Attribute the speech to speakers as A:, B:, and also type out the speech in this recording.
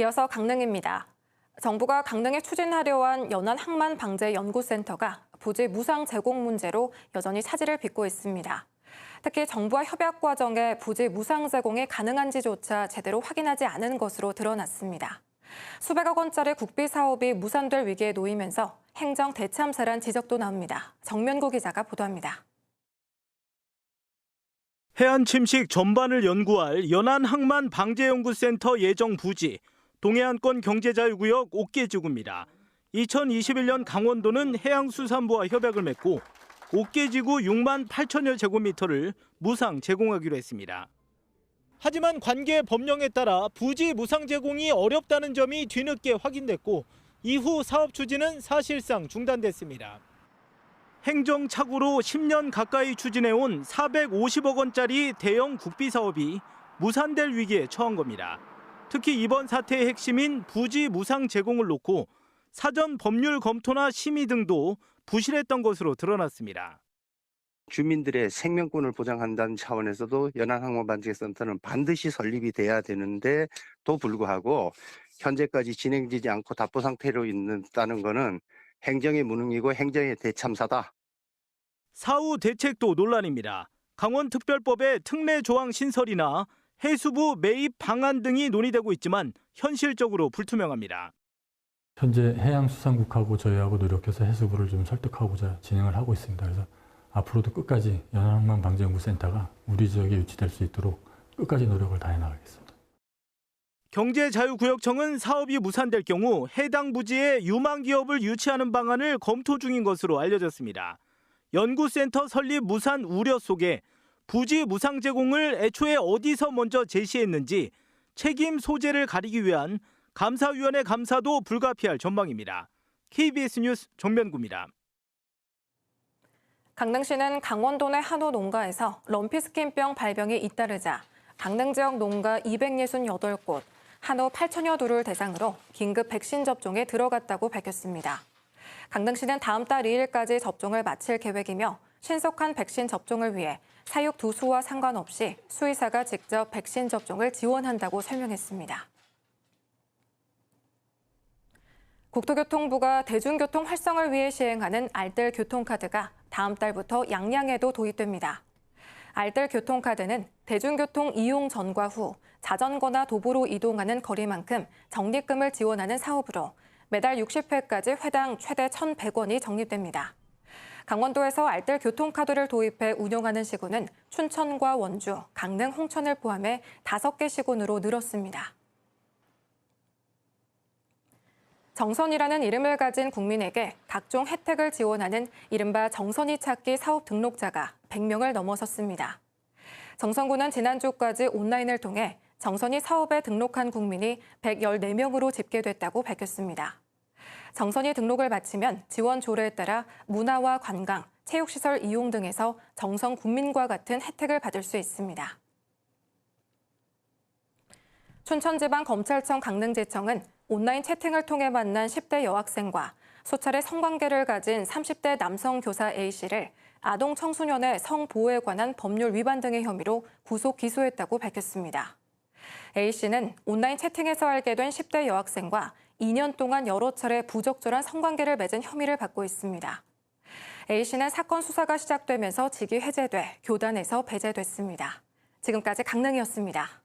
A: 이어서 강릉입니다. 정부가 강릉에 추진하려 한 연안항만방재연구센터가 부지 무상 제공 문제로 여전히 차질을 빚고 있습니다. 특히 정부와 협약 과정에 부지 무상 제공이 가능한지조차 제대로 확인하지 않은 것으로 드러났습니다. 수백억 원짜리 국비 사업이 무산될 위기에 놓이면서 행정 대참사란 지적도 나옵니다. 정면구 기자가 보도합니다.
B: 해안 침식 전반을 연구할 연안항만방재연구센터 예정 부지, 동해안권 경제자유구역 옥계지구입니다. 2021년 강원도는 해양수산부와 협약을 맺고 옥계지구 6만 8천여 제곱미터를 무상 제공하기로 했습니다. 하지만 관계 법령에 따라 부지 무상 제공이 어렵다는 점이 뒤늦게 확인됐고 이후 사업 추진은 사실상 중단됐습니다. 행정착오로 10년 가까이 추진해온 450억 원짜리 대형 국비 사업이 무산될 위기에 처한 겁니다. 특히 이번 사태의 핵심인 부지 무상 제공을 놓고 사전 법률 검토나 심의 등도 부실했던 것으로 드러났습니다.
C: 주민들의 생명권을 보장한다는 차원에서도 연안항만방재센터는 반드시 설립이 돼야 되는데도 불구하고 현재까지 진행되지 않고 답보 상태로 있다는 것은 행정의 무능이고 행정의 대참사다.
B: 사후 대책도 논란입니다. 강원특별법의 특례 조항 신설이나 해수부 매입 방안 등이 논의되고 있지만 현실적으로 불투명합니다.
D: 현재 해양수산국하고 저희하고 노력해서 해수부를 좀 설득하고자 진행을 하고 있습니다. 그래서 앞으로도 끝까지 연안항만방재연구센터가 우리 지역에 유치될 수 있도록 끝까지 노력을 다해 나가겠습니다.
B: 경제자유구역청은 사업이 무산될 경우 해당 부지에 유망기업을 유치하는 방안을 검토 중인 것으로 알려졌습니다. 연구센터 설립 무산 우려 속에 부지 무상 제공을 애초에 어디서 먼저 제시했는지 책임 소재를 가리기 위한 감사위원회 감사도 불가피할 전망입니다. KBS 뉴스 정면구입니다.
A: 강릉시는 강원도 내 한우 농가에서 럼피스킨병 발병이 잇따르자 강릉 지역 농가 268곳, 한우 8천여 두를 대상으로 긴급 백신 접종에 들어갔다고 밝혔습니다. 강릉시는 다음 달 2일까지 접종을 마칠 계획이며 신속한 백신 접종을 위해 사육 두수와 상관없이 수의사가 직접 백신 접종을 지원한다고 설명했습니다. 국토교통부가 대중교통 활성을 위해 시행하는 알뜰 교통카드가 다음 달부터 양양에도 도입됩니다. 알뜰 교통카드는 대중교통 이용 전과 후 자전거나 도보로 이동하는 거리만큼 적립금을 지원하는 사업으로 매달 60회까지 회당 최대 1,100원이 적립됩니다. 강원도에서 알뜰 교통카드를 도입해 운영하는 시군은 춘천과 원주, 강릉, 홍천을 포함해 5개 시군으로 늘었습니다. 정선이라는 이름을 가진 국민에게 각종 혜택을 지원하는 이른바 정선이 찾기 사업 등록자가 100명을 넘어섰습니다. 정선구는 지난주까지 온라인을 통해 정선이 사업에 등록한 국민이 114명으로 집계됐다고 밝혔습니다. 정선이 등록을 마치면 지원 조례에 따라 문화와 관광, 체육시설 이용 등에서 정선 국민과 같은 혜택을 받을 수 있습니다. 춘천지방검찰청 강릉지청은 온라인 채팅을 통해 만난 10대 여학생과 수차례 성관계를 가진 30대 남성 교사 A씨를 아동 청소년의 성보호에 관한 법률 위반 등의 혐의로 구속 기소했다고 밝혔습니다. A씨는 온라인 채팅에서 알게 된 10대 여학생과 2년 동안 여러 차례 부적절한 성관계를 맺은 혐의를 받고 있습니다. A씨는 사건 수사가 시작되면서 직위 해제돼 교단에서 배제됐습니다. 지금까지 강릉이었습니다.